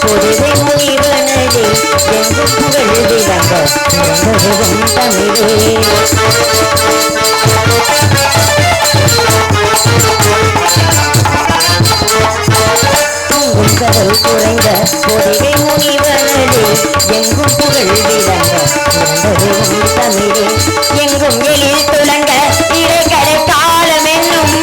பொதுவை முனிவனதே எங்கும் புகழ் விளங்க பிறந்ததும் தமிழே. கடல் குறைந்த பொதிகை முனிவனதே எங்கும் புகழ் விளங்க பிறந்ததும் தமிழே. எங்கும் எழில் துளங்க இறைகளை காலம் என்னும்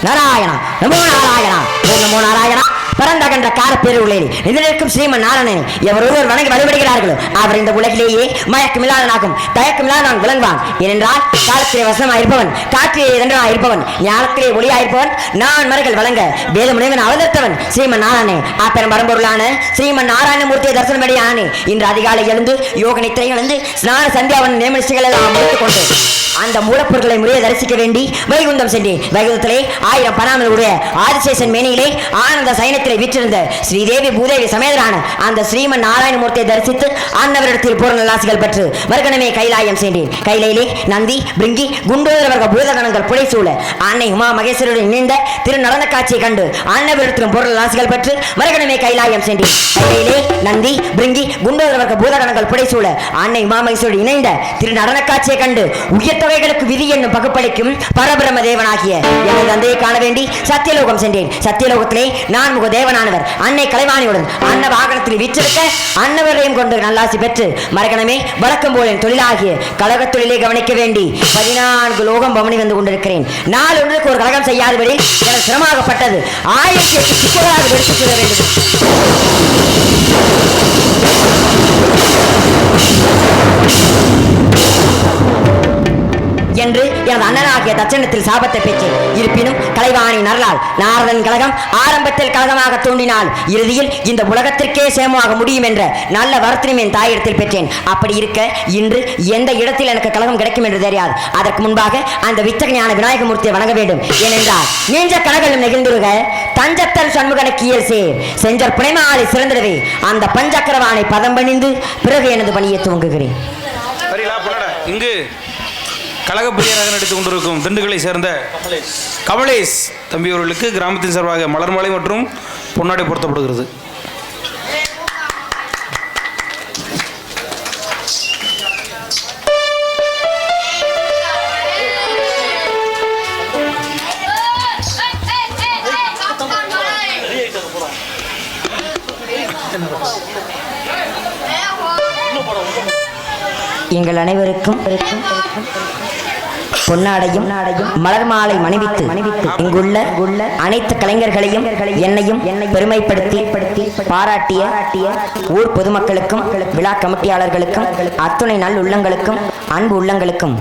நாராயணா நமோ நாராயணா ஓம் நமோ நாராயணா. பரந்தகன்ற காலப்பேருளே நிதிநிற்கும் ஸ்ரீமன் நாராயணனை எவர் ஒருவர் வணங்கி வழிபடுகிறார்களோ அவர் இந்த உலகிலேயே மயக்கமில்லாதனாகும் தயக்கமில்லாதான் விளங்குவான். ஏனென்றால் காலத்திலே வசனமாக இருப்பவன், காற்றிலே தண்டனாக இருப்பவன், ஞானத்திலே ஒளியாயிருப்பவன், நான் மறைகள் வழங்க வேத முனைவன் அவதரித்தவன் ஸ்ரீமன் நாராயணே. ஆப்பெரும் பரம்பொருளான ஸ்ரீமன் நாராயணமூர்த்தியை தரிசனமடியானே இன்று அதிகாலை எழுந்து யோக நித்திரை எழுந்து ஸ்நான சந்தியாவன் நியமனிஷ்டைகள் எல்லாம் முடித்துக் கொண்டு அந்த மூலப்பொருட்களை முறையை தரிசிக்க வேண்டி வைகுந்தம் சென்றேன். வைகுந்தத்திலே 1000 பராமருடைய ஆதிசேஷன் மேனியிலே ஆனந்த சயனத்திலே வீற்றிருந்த ஸ்ரீதேவி பூதேவி சமேதரான அந்த ஸ்ரீமன் நாராயணமூர்த்தியை தரிசித்து அன்னவரிடத்தில் பூர்ண நல்லாசிகள் பெற்று மறுகணமே கைலாயம் சென்றேன். கைலையிலே நந்தி பிருங்கி குண்டோதரவர்க பூதகணங்கள் புடைசூழ அன்னை உமா மகேஸ்வருடன் இணைந்த திரு நடன காட்சியை கண்டு அன்னவரிடத்திலும் பூர்ண நல்லாசிகள் பெற்று மறுகணமே கைலாயம் சென்றேன். கைலையிலே நந்தி பிருங்கி குண்டோதரவர்க பூதகணங்கள் புடைசூழ அன்னை உமா மகேஸ்வருடன் இணைந்த திரு நடன காட்சியை கண்டு உயர்த்த விதி என்னும் பகுப்படைக்கும் பரபிரம தேவனாகிய எனது தந்தையை காண வேண்டி சத்தியலோகம் சென்றேன். சத்தியலோகத்திலே நான் முக தேவனானவர் அன்னை கலைவாணியுடன் அன்ன வாகனத்தில் வீற்றிருக்க அன்னவரையும் கொண்டு நல்லாசி பெற்று மரகணமே வழக்கம் போல என் தொழிலாகிய கழகத் தொழிலை கவனிக்க வேண்டி 14 லோகம் பவனி வந்து கொண்டிருக்கிறேன். நாள் ஒன்றுக்கு ஒரு கழகம் செய்யாதபடி எனக்கு சிரமமாகப்பட்டது. 1008 சிக்கலாக எடுத்துச் செல்ல வேண்டும். அண்ணனாகிய தட்சணத்தில் சாபத்தை பெற்றேன். இருப்பினும் கலைவாணி நரலால் நாரதன் கழகம் ஆரம்பத்தில் கழகமாக தோன்றினால் இறுதியில் இந்த உலகத்திற்கே சேமமாக முடியும் என்ற நல்ல வரத்தினையும் என் தாயிடத்தில் பெற்றேன். அப்படி இருக்க இன்று எந்த இடத்தில் எனக்கு கழகம் கிடைக்கும் என்று தெரியாது. அதற்கு முன்பாக அந்த வித்தகஞான விநாயகமூர்த்தியை வணங்க வேண்டும். ஏனென்றால் நீஞ்ச கனகளும் நெகிழ்ந்துருக தஞ்சத்தல் சண்முகனுக்கு இயல் சேர் செஞ்சர் புனைமாலை சிறந்திடவே அந்த பஞ்சக்கரவானை பதம் பணிந்து பிறகு எனது பணியை துவங்குகிறேன். இங்கு கழகப்பிரியராக நடித்துக் கொண்டிருக்கும் திண்டுக்கலை சேர்ந்த கமலேஷ் தம்பி அவர்களுக்கு கிராமத்தின் சார்பாக மலர் மாலை மற்றும் பொன்னாடை பொருத்தப்படுகிறது. எங்கள் அனைவருக்கும் பொன்னாடையும் மலர் மாலை மணிவித்து இங்குள்ள அனைத்து கலைஞர்களையும் என்னையும் பெருமைப்படுத்தி பாராட்டிய ஊர் பொதுமக்களுக்கும் விழா கமிட்டியாளர்களுக்கும் அத்துணை நல் உள்ளங்களுக்கும் அன்பு உள்ளங்களுக்கும்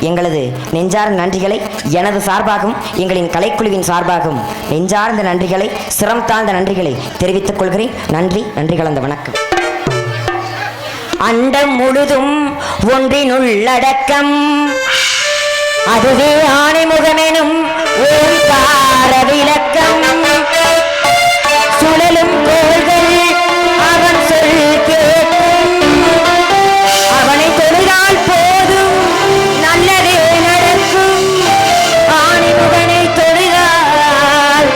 எங்களது நெஞ்சார்ந்த நன்றிகளை எனது சார்பாகவும் எங்களின் கலைக்குழுவின் சார்பாகவும் நெஞ்சார்ந்த நன்றிகளை சிரம் தாழ்ந்த நன்றிகளை தெரிவித்துக் கொள்கிறேன். நன்றி கலந்த வணக்கம். அண்டம் முழுதும் ஒன்றினுள்ளடக்கம் அதுவே ஆணைமுகமெனும் ஓங்கார விளக்கம் சுழலும் கோள்கள் அவன் சொல் கேட்கும் அவனை தொழுதால் போதும் நல்லதே நடக்கும் ஆணைமுகனை தொழுதால்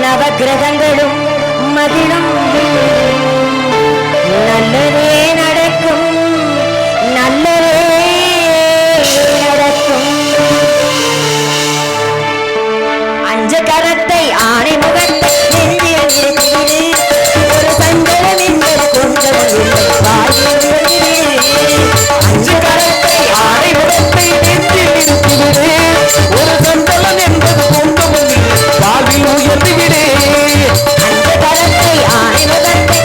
நவக்கிரகங்களும் மகிழும் நல்லதே நடக்கும் நல்லதே நடக்கும். அஞ்சு கரத்தை ஆணை முகத்தை நெஞ்சில் ஒரு சஞ்சலம் என்பது கொண்டவன் இல்லை அஞ்சு கரத்தை ஆணை முகத்தை நெஞ்சில் ஒரு சஞ்சலம் என்பது கொண்டவன் இல்லை வாழ்வில் உயர்ந்து விடு. அஞ்சு கரத்தை ஆணை முகத்தை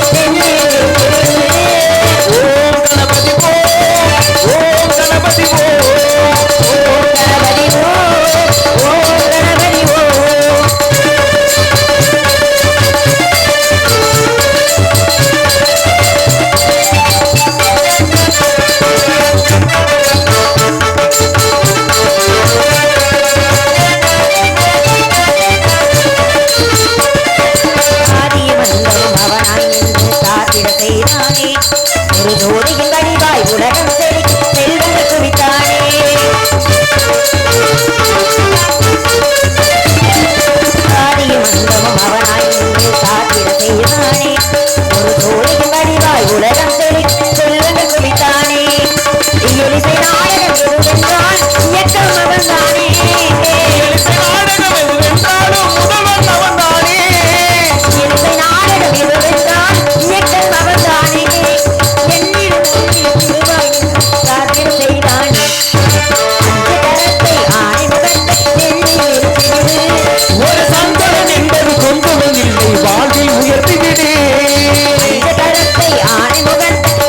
ஒரு ஜோதியின் வடிவாய் உலகம் செல்வங்கள் குவித்தானே ஆதியும் அந்தமும் அவனாய் நின்று காத்திட செய்தானே ஒரு ஜோதியின் வடிவாய் உலகம் செல்வங்கள் குவித்தானே இயலிசை நாடகம் எதுவென்றால் இயக்கம் அவன்தானே இயலிசை நாடகம் எதுவென்றாலும் முதல்வன் அவன்தானே இயலிசை நாடகம் எதுவென்றால் இயக்கம் அவன்தானே ஒரு சந்தனம் என்பது கொண்டவன் இல்லை வாழ்வில் உயர்த்தி விடு. கரத்தை ஆணைமுகத்தை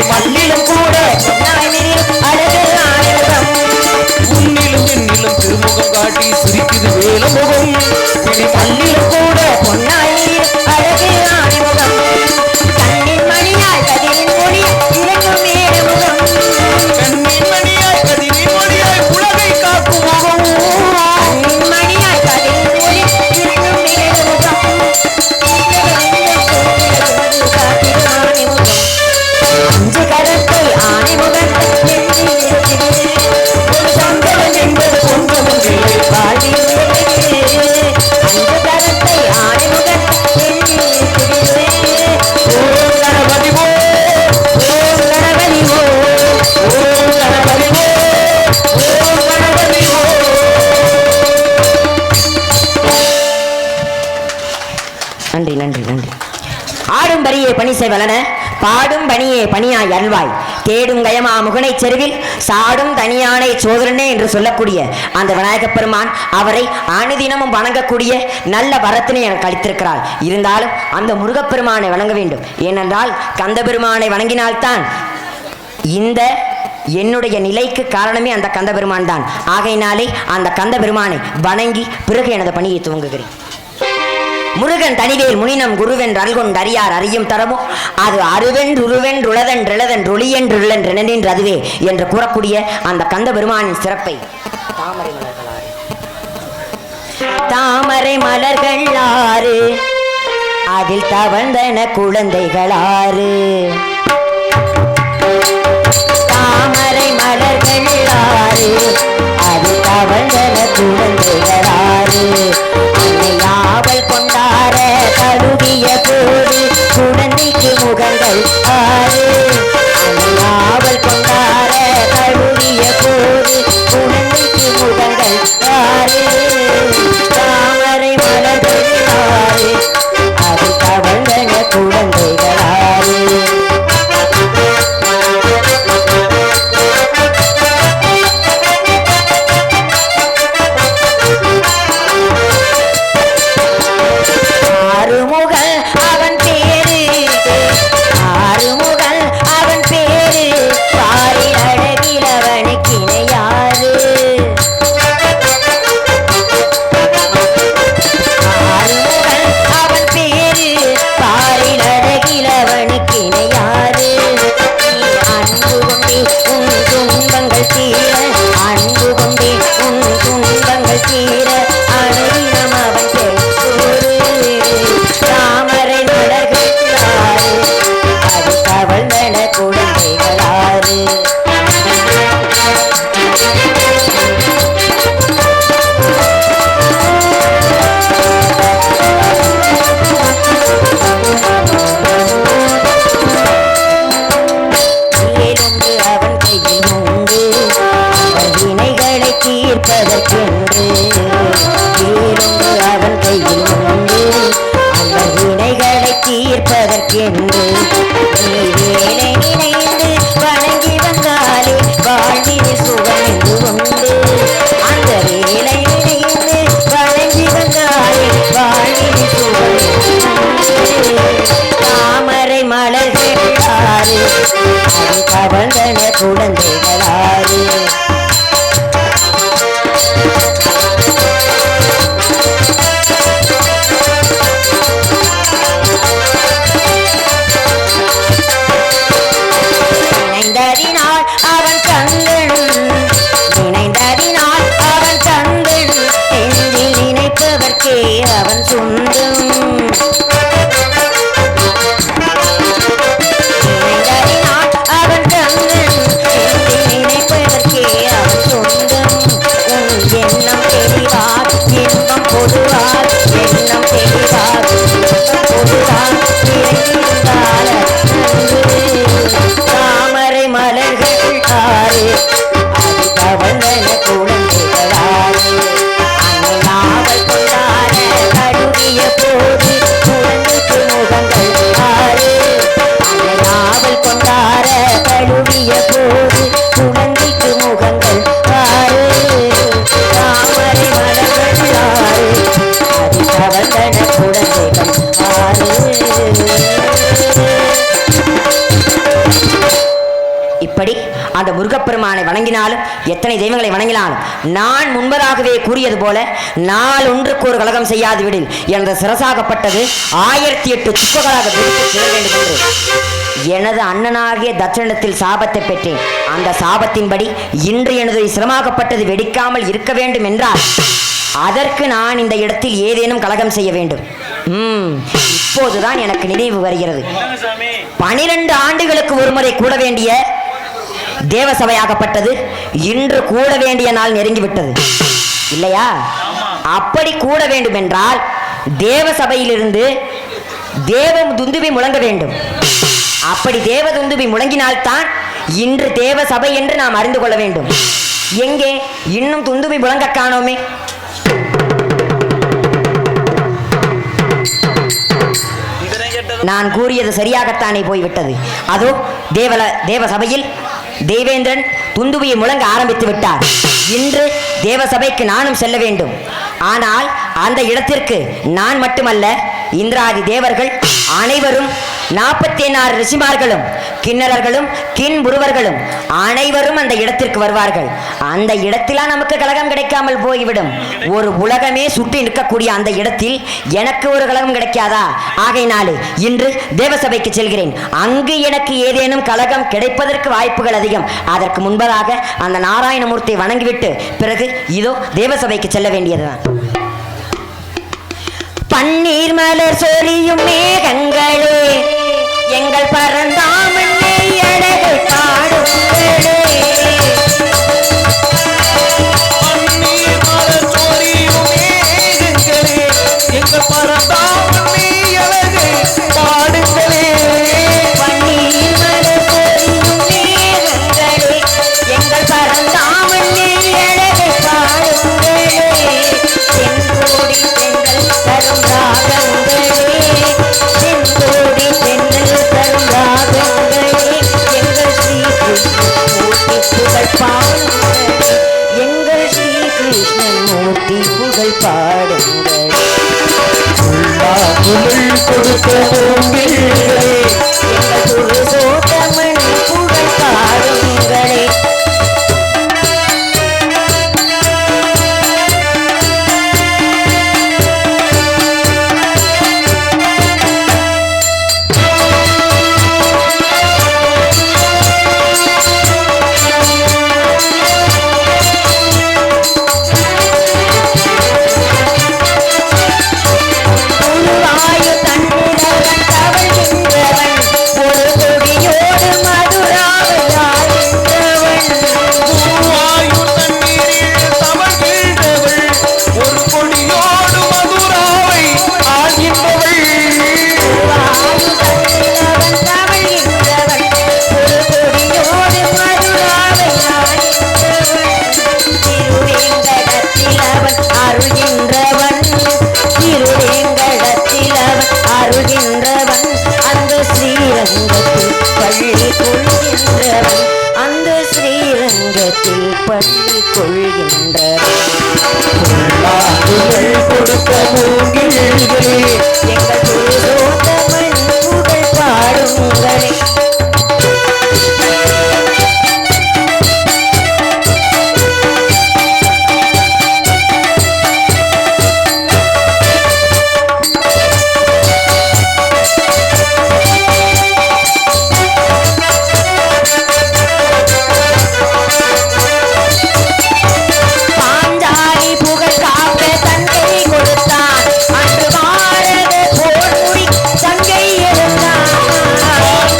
மண்ணிலும் கூட அழகு ஆணைமுகம் உன்னிலும் என்னிலும் திருமுகம் காட்டி சிரிக்குது வேலமுகம் மண்ணிலும் கூட பொன்னாய் அழகு ஆணைமுகம் கண்ணின் மணியாய் கதிரின் மொழியாய் இறங்கும் மேலமுகம் கண்ணின் மணியாய் கதிரின் மொழியாய் உலகை காக்கும் முகம் கண்ணின் மணியாய் கதிரின் மொழி இறங்கும் மேலமுகம் அஞ்சு கரத்தை ஆணைமுகத்தை ஒரு சந்தனம் என்பது கொண்டவன் இல்லை வாழ்வில் அஞ்சு கரத்தை ஆணைமுகத்தை ஓம் கணபதி ஓ ஓம் கணபதி ஓ ஓம் கணபதி ஓ ஓம் கணபதி ஓ. நன்றி. ஆடும் பரியை பணி செய்வலன பாடும் பணியே பணியாய் அல்வாய் தேடும் கயமா முகனை செருவில் சாடும் தனியானை சோதரனே என்று சொல்லக்கூடிய அந்த விநாயகப் பெருமான் அவரை அனுதினமும் வணங்கக்கூடிய நல்ல வரத்தினை எனக்கு அளித்திருக்கிறார். இருந்தாலும் அந்த முருகப்பெருமானை வணங்க வேண்டும். ஏனென்றால் கந்த பெருமானை வணங்கினால்தான் இந்த என்னுடைய நிலைக்கு காரணமே அந்த கந்த பெருமான் தான். ஆகையினாலே அந்த கந்த பெருமானை வணங்கி பிறகு எனது பணியை துவங்குகிறேன். முருகன் தனிவேல் முனினம் குருவென்று அல்கொண்டு அறியார் அறியும் தரமோ அது அருவென்றுருவென்றுளதென்றெழுதென்றுளியென்றுள்ளென்றெனின்று அதுவே என்று கூறக்கூடிய அந்த கந்த பெருமானின் சிறப்பை தாமரை மலர்கள் ஆறு அதில் தவழ்ந்தன குழந்தைகள் ஆறு தாமரை மலர்கள் ஆறு அதில் தவழ்ந்தன குழந்தைகள் ஆறு அன்னையாவல் கொண்டார கழுவிய போது குழந்தைக்கு முகங்கள் ஆறு அன்னையாவல் கொண்டார கழுவிய போது குழந்தைக்கு முகங்கள் ஆறு தாமரை மலர்கள் ஆறு அதில் தவழ்ந்தன குழந்தைகள் ஆறு குழந்தைகளாறு நினைந்ததினால் அவன் கண்களும் நினைந்ததினால் அவன் கண்களும் நெஞ்சில் நினைப்பதற்கே அவன் சொந்தம் தாமரை மலர்கள் ஆறு அது தவழ்ந்தன குழந்தைகளாறு அன்னையாவல் கொண்டாட கழுவிய போது குழந்தைக்கு முகங்கள் ஆறு அன்னையாவல் கொண்டாட கழுவிய போது குழந்தைக்கு முகங்கள் ஆறு தாமரை மலர்கள் ஆறு அது தவழ்ந்தன குழந்தைகள் ஆறு. இப்படி அந்த முருகப்பெருமானை வணங்கினாலும் எத்தனை தெய்வங்களை வணங்கினாலும் நான் முன்பதாகவே கூறியது போல நாள் ஒன்றுக்கு ஒரு கலகம் செய்யாது விடில் என்ற சிரசாகப்பட்டது 1008 துப்பங்களாக வேண்டும் என்று எனது அண்ணனாகிய தட்சணத்தில் சாபத்தை பெற்றேன். அந்த சாபத்தின்படி இன்று எனது சிரமாகப்பட்டது வெடிக்காமல் இருக்க வேண்டும் என்றால் அதற்கு நான் இந்த இடத்தில் ஏதேனும் கலகம் செய்ய வேண்டும். இப்போதுதான் எனக்கு நினைவு வருகிறது. 12 ஆண்டுகளுக்கு ஒருமுறை கூட வேண்டிய தேவசபையாகப்பட்டது இன்று கூட வேண்டிய நாள் நெருங்கிவிட்டது இல்லையா? அப்படி கூட வேண்டும் என்றால் தேவசபையிலிருந்து தேவ துந்துபி முழங்க வேண்டும். அப்படி தேவ துந்துபி முழங்கினால்தான் இன்று தேவ சபை என்று நாம் அறிந்து கொள்ள வேண்டும். எங்கே இன்னும் துந்துபி முழங்க காணோமே? நான் கூறியது சரியாகத்தானே போய்விட்டது. அதோ தேவ சபையில் தேவேந்திரன் துந்துபியை முழங்க ஆரம்பித்து விட்டார். இன்று தேவ சபைக்கு நானும் செல்ல வேண்டும். ஆனால் அந்த இடத்திற்கு நான் மட்டுமல்ல, இந்திராதி தேவர்கள் அனைவரும் 46 ரிஷிமார்களும் கிண்ணறர்களும் கின்புருவர்களும் அனைவரும் அந்த இடத்திற்கு வருவார்கள். அந்த இடத்திலா நமக்கு கலகம் கிடைக்காமல் போய்விடும். ஒரு உலகமே சுற்றி நிற்கக்கூடிய அந்த இடத்தில் எனக்கு ஒரு கலகம் கிடைக்காதா? ஆகையினாலே இன்று தேவசபைக்கு செல்கிறேன். அங்கு எனக்கு ஏதேனும் கலகம் கிடைப்பதற்கு வாய்ப்புகள் அதிகம். அதற்கு முன்பதாக அந்த நாராயணமூர்த்தியை வணங்கிவிட்டு பிறகு இதோ தேவசபைக்கு செல்ல வேண்டியதுதான். பன்னீர் மலர் சொரியும் மேகங்களே, எங்கள் பரந்தாமண்ணை அழகு பாடுங்களே. பன்னீர் மலர் சொரியும் மேகங்களே, எங்கள் பரந்தாமண்ணை அழகு பாடுங்களே. பன்னீர் மலர் சொரியும் மேகங்களே, எங்கள் பரந்தாமண்ணை அழகு பாடுங்களே. தென்கோடி தென்றல் தரும் ராகங்களே, தென்கோடி தென்றல் தரும் ராகங்களே. எங்கள் ஸ்ரீ கிருஷ்ணமூர்த்தி புகழ் பாடுங்களே, எங்கள் ஸ்ரீ கிருஷ்ணமூர்த்தி புகழ் பாடுங்களே. புகழ் கொடுத்த பூங்கிலே, எங்கள் புருஷோத்தமன் புகழ் பாடுங்களே. உருவாயு தன்னிரவன் தவழ்கின்றவன், ஒரு கொடியோடு மதுராவையாழ்கின்றவன். வாயு தண்ணீரில் தவழ்கின்றவள், ஒரு கொடியோடு மதுராவை ஆகின்றவள். உருவாயு தன்னிரவன் தவழ்கின்றவன், ஒரு கொடியோடு மதுராவையாழ்கின்றவன். திருவேங்கடத்தில் அவன் அருள்கின்றவன், திருவேங்கடத்தில் அவன் அருள்கின்றவன். அந்த ஸ்ரீரங்கத்தில் பள்ளி கொள்கின்றவன், அந்த ஸ்ரீரங்கத்தில் பள்ளி கொள்கின்றவன். புகழ் கொடுத்த பூங்கிலே, எங்கள் புருஷோத்தமன் புகழ் பாடுங்களே. பாஞ்சாலி புகழ் காக்க தங்கை கொடுத்தான், அன்று பாரத போர் முடி தங்கை எடுத்தான்.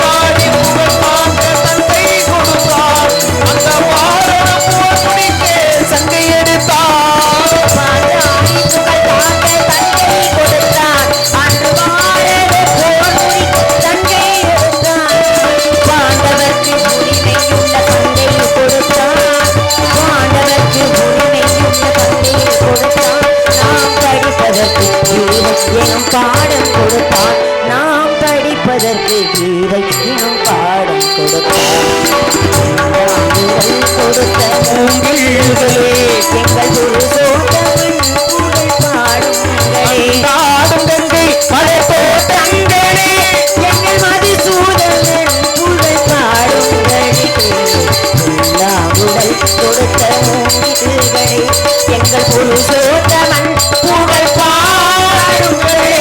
பாடி புகழ் காக்க தந்தை கொடுத்தார், அந்த வாரண போர் முடித்தே சங்கை எடுத்தார். பாஞ்சாலி புகழ் காக்க தங்கை கொடுத்தான், அன்று பாரத போர் முடி தங்கை எடுத்தான். பாண்டவர்க்கு உரிமையுள்ள தங்கை கொடுத்தான், பாண்டவர்க்கு உரிமையுள்ள தங்கை கொடுத்தான். நாம் படிப்பதற்கு கீதை எனும் பாடம் கொடுத்தான், நாம் படிப்பதற்கு கீதை எனும் பாடம் கொடுத்தான். கொடுத்த பூங்கிலே, எங்கள் புருஷோத்தமன் புகழ் பாடுங்களே. நாடும் கங்கை மலை தோட்டங்களே, எங்கள் மதுசூதனன் புகழ் பாடுங்களே. உடல் கொடுத்த மூங்கில்களே, எங்கள் புருஷோத்தமன் புகழ் பாடுங்களே.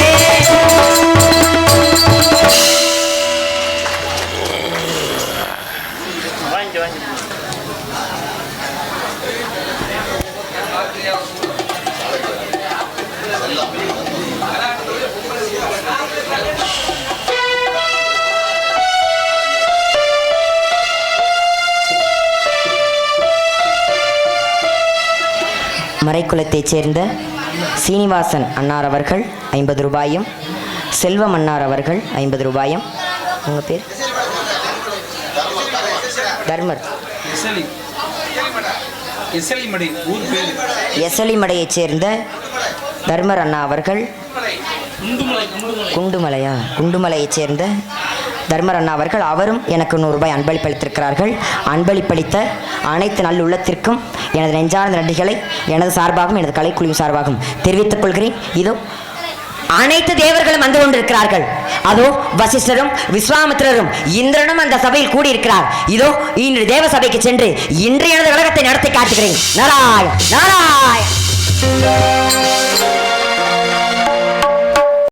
மறைக்குளத்தைச் சேர்ந்த சீனிவாசன் அன்னார் அவர்கள் 50 ரூபாயும், செல்வம் அன்னார் அவர்கள் 50 ரூபாயும். உங்கள் பேர்? தர்மர். ஊர் பேர் எசலிமடையைச் சேர்ந்த தர்மர் அண்ணா அவர்கள் குண்டுமலையா? குண்டுமலையைச் சேர்ந்த தர்மர் அண்ணா அவர்கள், அவரும் எனக்கு 100 ரூபாய் அன்பளிப்பளித்திருக்கிறார்கள். அன்பளிப்பளித்த அனைத்து நல்லுள்ளத்திற்கும் எனது நெஞ்சார்ந்த நன்றிகளை எனது சார்பாகவும் எனது கலைக்குழுவின் சார்பாகவும் தெரிவித்துக் கொள்கிறேன். இதோ அனைத்து தேவர்களும் வந்து கொண்டிருக்கிறார்கள். அதோ வசிஷ்டரும் விஸ்வாமித்திரரும் இந்திரனும் அந்த சபையில் கூடியிருக்கிறார். இதோ இன்று தேவ சபைக்கு சென்று இன்று எனது கழகத்தை நடத்தி காட்டுகிறேன். நாராயண் நாராயண்.